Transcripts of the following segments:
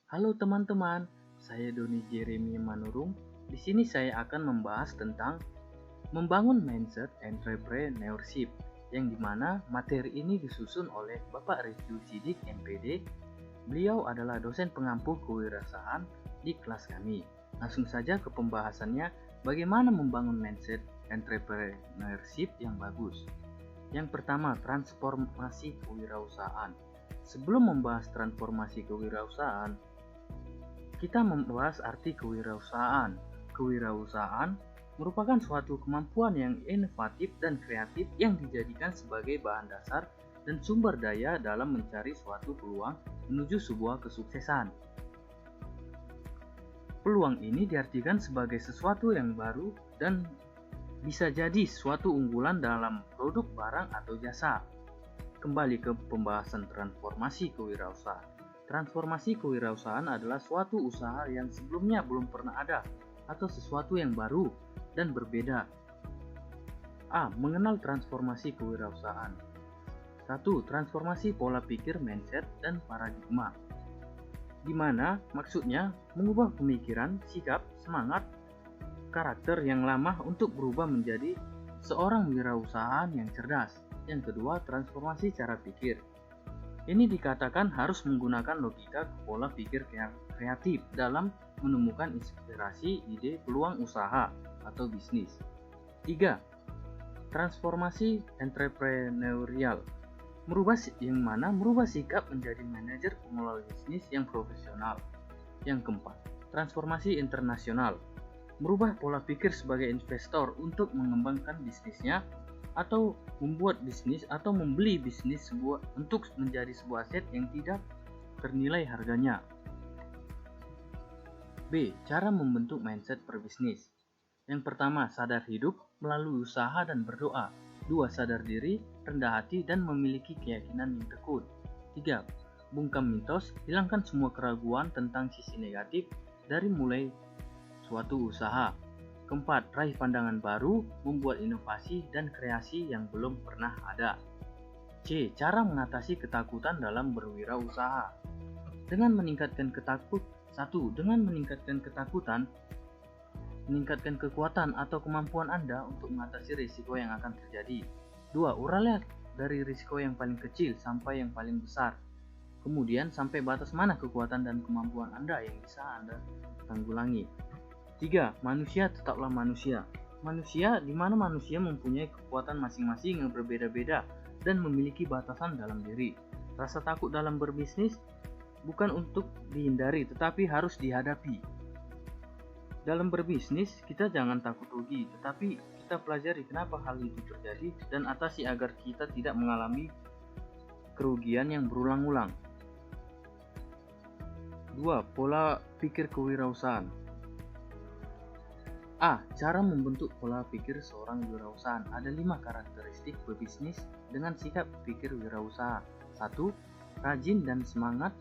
Halo teman-teman, saya Doni Jeremy Manurung. Di sini saya akan membahas tentang membangun mindset entrepreneurship, yang dimana materi ini disusun oleh Bapak Rizky Sidik MPD. Beliau adalah dosen pengampu kewirausahaan di kelas kami. Langsung saja ke pembahasannya, bagaimana membangun mindset entrepreneurship yang bagus. Yang pertama, transformasi kewirausahaan. Sebelum membahas transformasi kewirausahaan, kita membahas arti kewirausahaan. Kewirausahaan merupakan suatu kemampuan yang inovatif dan kreatif yang dijadikan sebagai bahan dasar dan sumber daya dalam mencari suatu peluang menuju sebuah kesuksesan. Peluang ini diartikan sebagai sesuatu yang baru dan bisa jadi suatu unggulan dalam produk, barang, atau jasa. Kembali ke pembahasan transformasi kewirausahaan. Transformasi kewirausahaan adalah suatu usaha yang sebelumnya belum pernah ada atau sesuatu yang baru dan berbeda. A. Mengenal transformasi kewirausahaan. 1. Transformasi pola pikir, mindset, dan paradigma. Di mana maksudnya mengubah pemikiran, sikap, semangat, karakter yang lama untuk berubah menjadi seorang wirausahaan yang cerdas. Yang kedua, transformasi cara pikir. Ini dikatakan harus menggunakan logika pola pikir kreatif dalam menemukan inspirasi, ide, peluang usaha atau bisnis. 3. Transformasi entrepreneurial. Merubah sikap menjadi manajer pengelola bisnis yang profesional. Yang keempat, transformasi internasional. Merubah pola pikir sebagai investor untuk mengembangkan bisnisnya atau membuat bisnis atau membeli bisnis untuk menjadi sebuah aset yang tidak ternilai harganya. B. Cara membentuk mindset berbisnis. Yang pertama, sadar hidup melalui usaha dan berdoa. 2. Sadar diri, rendah hati, dan memiliki keyakinan yang tekun. 3. Bungkam mitos, hilangkan semua keraguan tentang sisi negatif dari mulai suatu usaha. Keempat, raih pandangan baru, membuat inovasi dan kreasi yang belum pernah ada. C. Cara mengatasi ketakutan dalam berwirausaha. Dengan meningkatkan meningkatkan kekuatan atau kemampuan Anda untuk mengatasi risiko yang akan terjadi. 2. Urailah dari risiko yang paling kecil sampai yang paling besar. Kemudian sampai batas mana kekuatan dan kemampuan Anda yang bisa Anda tanggulangi. 3. Manusia tetaplah manusia. Manusia di mana manusia mempunyai kekuatan masing-masing yang berbeda-beda dan memiliki batasan dalam diri. Rasa takut dalam berbisnis bukan untuk dihindari tetapi harus dihadapi. Dalam berbisnis, kita jangan takut rugi, tetapi kita pelajari kenapa hal itu terjadi dan atasi agar kita tidak mengalami kerugian yang berulang-ulang. 2. Pola pikir kewirausahaan. A. Cara membentuk pola pikir seorang wirausahaan. Ada 5 karakteristik pebisnis dengan sikap pikir wirausaha. 1. Rajin dan semangat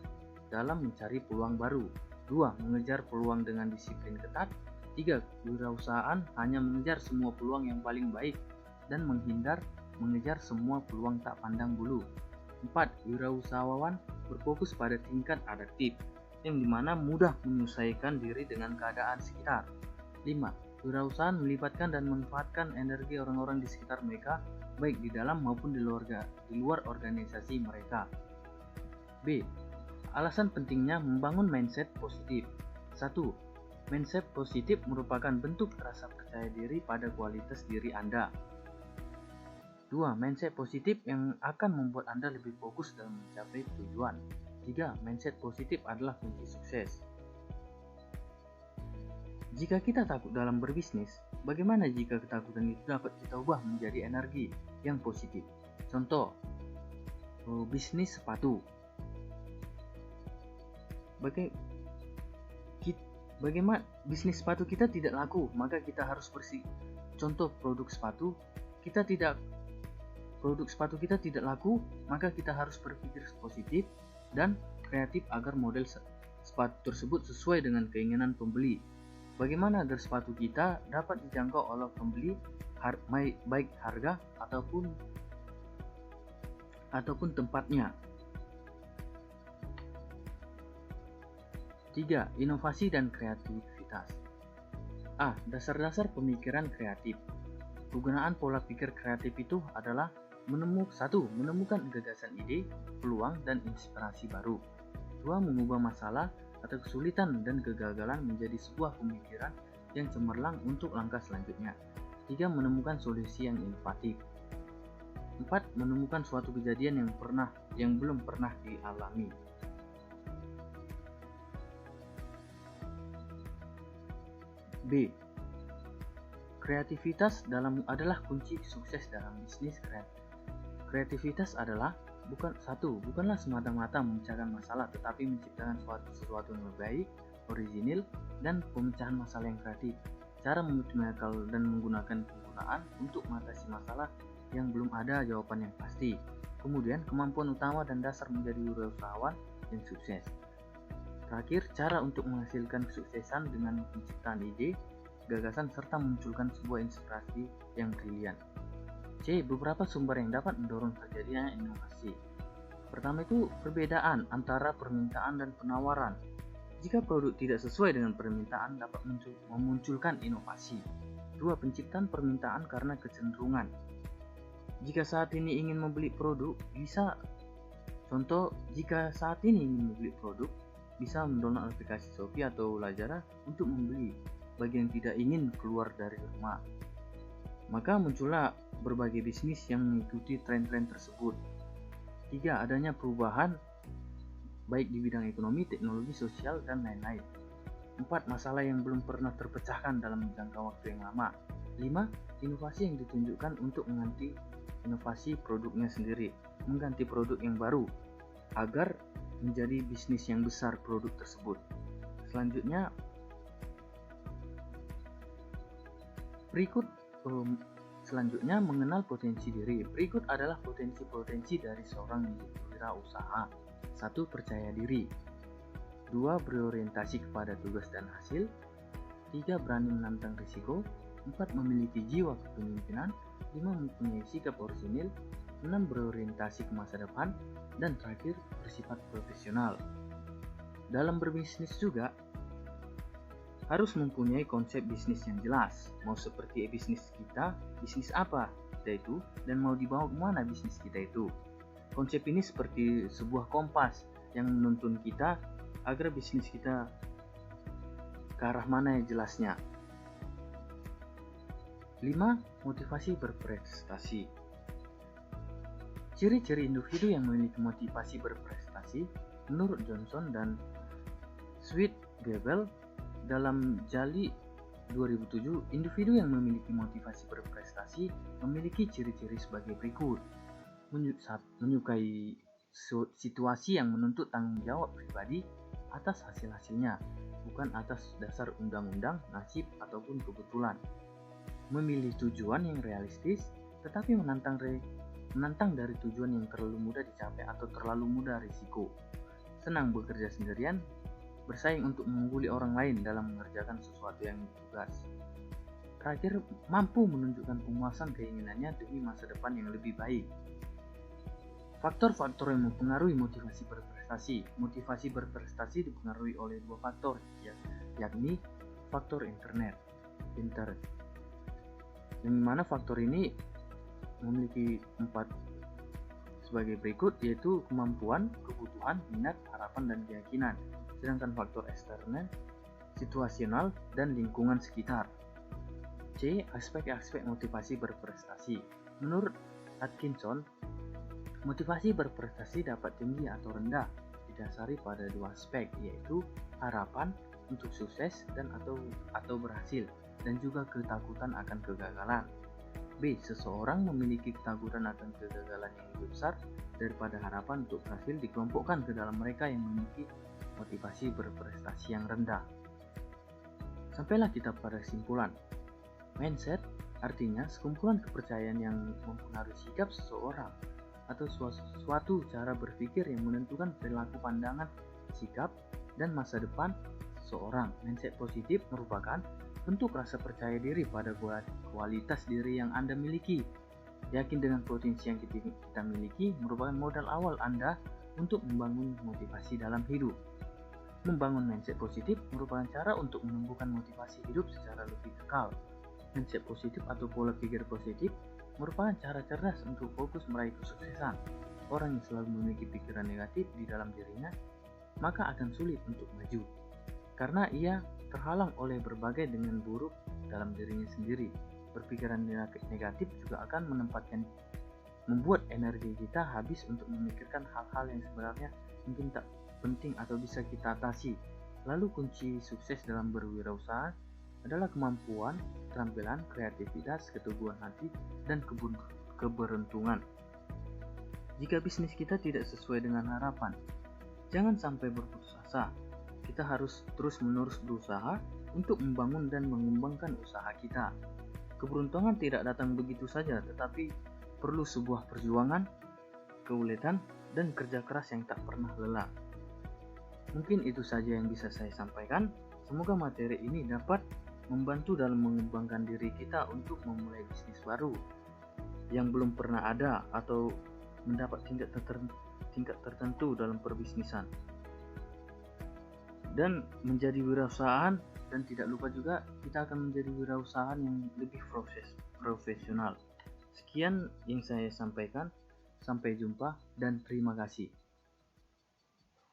dalam mencari peluang baru. 2. Mengejar peluang dengan disiplin ketat. 3. Wirausahaan hanya mengejar semua peluang yang paling baik dan mengejar semua peluang tak pandang bulu. 4. Wirausahawan berfokus pada tingkat adaptif, yang dimana mudah menyesuaikan diri dengan keadaan sekitar. 5. Wirausahaan melibatkan dan memanfaatkan energi orang-orang di sekitar mereka, baik di dalam maupun di luar organisasi mereka. B. Alasan pentingnya membangun mindset positif. 1. Mindset positif merupakan bentuk rasa percaya diri pada kualitas diri Anda. 2. Mindset positif yang akan membuat Anda lebih fokus dalam mencapai tujuan. 3. Mindset positif adalah kunci sukses. Jika kita takut dalam berbisnis, bagaimana jika ketakutan itu dapat kita ubah menjadi energi yang positif? Contoh, bisnis sepatu. Bagaimana bisnis sepatu kita tidak laku, maka kita harus bersih. Contoh, produk sepatu kita tidak laku, maka kita harus berpikir positif dan kreatif agar model sepatu tersebut sesuai dengan keinginan pembeli. Bagaimana agar sepatu kita dapat dijangkau oleh pembeli, baik harga ataupun tempatnya. 3. Inovasi dan kreativitas. A. Dasar-dasar pemikiran kreatif. Penggunaan pola pikir kreatif itu adalah menemukan gagasan ide, peluang, dan inspirasi baru. 2. Mengubah masalah atau kesulitan dan kegagalan menjadi sebuah pemikiran yang cemerlang untuk langkah selanjutnya. 3. Menemukan solusi yang inovatif. 4. Menemukan suatu kejadian yang belum pernah dialami. B. Kreativitas adalah kunci sukses dalam bisnis. Kreativitas bukanlah semata-mata memecahkan masalah, tetapi menciptakan sesuatu yang lebih baik, orisinil, dan pemecahan masalah yang kreatif. Cara mengoptimalkan dan menggunakan penggunaan untuk mengatasi masalah yang belum ada jawaban yang pasti. Kemudian, kemampuan utama dan dasar menjadi wirausahawan yang sukses. Terakhir, cara untuk menghasilkan kesuksesan dengan penciptaan ide, gagasan, serta memunculkan sebuah inspirasi yang brilian. C. Beberapa sumber yang dapat mendorong terjadinya inovasi. Pertama itu perbedaan antara permintaan dan penawaran. Jika produk tidak sesuai dengan permintaan dapat memunculkan inovasi. 2. Penciptaan permintaan karena kecenderungan. Jika saat ini ingin membeli produk, bisa mendownload aplikasi Shopee atau Lazada untuk membeli bagi yang tidak ingin keluar dari rumah. Maka muncullah berbagai bisnis yang mengikuti tren-tren tersebut. 3. Adanya perubahan baik di bidang ekonomi, teknologi, sosial, dan lain-lain. 4. Masalah yang belum pernah terpecahkan dalam jangka waktu yang lama. 5. Inovasi yang ditunjukkan untuk mengganti inovasi produknya sendiri, mengganti produk yang baru agar menjadi bisnis yang besar produk tersebut. Selanjutnya mengenal potensi diri. Berikut adalah potensi-potensi dari seorang wirausaha. 1. Percaya diri. 2. Berorientasi kepada tugas dan hasil. 3. Berani menantang risiko. 4. Memiliki jiwa kepemimpinan. 5. Mempunyai sikap orisinil. 6. Berorientasi ke masa depan. Dan terakhir, bersifat profesional. Dalam berbisnis juga harus mempunyai konsep bisnis yang jelas. Mau seperti bisnis apa kita itu, dan mau dibawa kemana bisnis kita itu. Konsep ini seperti sebuah kompas yang menuntun kita agar bisnis kita ke arah mana yang jelasnya. 5. Motivasi berprestasi. Ciri-ciri individu yang memiliki motivasi berprestasi menurut Johnson dan Sweet-Gebel dalam Jali 2007, individu yang memiliki motivasi berprestasi memiliki ciri-ciri sebagai berikut. Menyukai situasi yang menuntut tanggung jawab pribadi atas hasil-hasilnya, bukan atas dasar undang-undang, nasib, ataupun kebetulan. Memilih tujuan yang realistis, tetapi menantang dari tujuan yang terlalu mudah dicapai atau terlalu mudah risiko. Senang bekerja sendirian, bersaing untuk mengungguli orang lain dalam mengerjakan sesuatu yang tugas. Terakhir, mampu menunjukkan pemuasan keinginannya demi masa depan yang lebih baik. Faktor-faktor yang mempengaruhi motivasi berprestasi. Motivasi berprestasi dipengaruhi oleh dua faktor, yakni faktor internet, yang mana faktor ini memiliki 4 sebagai berikut, yaitu kemampuan, kebutuhan, minat, harapan, dan keyakinan. Sedangkan faktor eksternal, situasional, dan lingkungan sekitar. C. Aspek-aspek motivasi berprestasi. Menurut Atkinson, motivasi berprestasi dapat tinggi atau rendah didasari pada dua aspek, yaitu harapan untuk sukses dan atau berhasil, dan juga ketakutan akan kegagalan. B. Seseorang memiliki ketakutan akan kegagalan yang lebih besar daripada harapan untuk berhasil dikelompokkan ke dalam mereka yang memiliki motivasi berprestasi yang rendah. Sampailah kita pada kesimpulan. Mindset artinya sekumpulan kepercayaan yang mempengaruhi sikap seseorang atau suatu cara berpikir yang menentukan perilaku, pandangan, sikap, dan masa depan seseorang. Mindset positif merupakan bentuk rasa percaya diri pada kualitas diri yang Anda miliki. Yakin dengan potensi yang kita miliki merupakan modal awal Anda untuk membangun motivasi dalam hidup. Membangun mindset positif merupakan cara untuk menumbuhkan motivasi hidup secara lebih kekal. Mindset positif atau pola pikir positif merupakan cara cerdas untuk fokus meraih kesuksesan. Orang yang selalu memiliki pikiran negatif di dalam dirinya, maka akan sulit untuk maju, karena ia terhalang oleh berbagai dengan buruk dalam dirinya sendiri. Berpikiran negatif juga akan membuat energi kita habis untuk memikirkan hal-hal yang sebenarnya mungkin tak penting atau bisa kita atasi. Lalu kunci sukses dalam berwirausaha adalah kemampuan, keterampilan, kreativitas, keteguhan hati, dan keberuntungan. Jika bisnis kita tidak sesuai dengan harapan, jangan sampai berputus asa. Kita harus terus-menerus berusaha untuk membangun dan mengembangkan usaha kita. Keberuntungan tidak datang begitu saja, tetapi perlu sebuah perjuangan, keuletan, dan kerja keras yang tak pernah lelah. Mungkin itu saja yang bisa saya sampaikan. Semoga materi ini dapat membantu dalam mengembangkan diri kita untuk memulai bisnis baru yang belum pernah ada atau mendapat tingkat tertentu dalam perbisnisan, dan menjadi wirausahaan. Dan tidak lupa juga kita akan menjadi wirausahaan yang lebih profesional. Sekian yang saya sampaikan. Sampai jumpa dan terima kasih.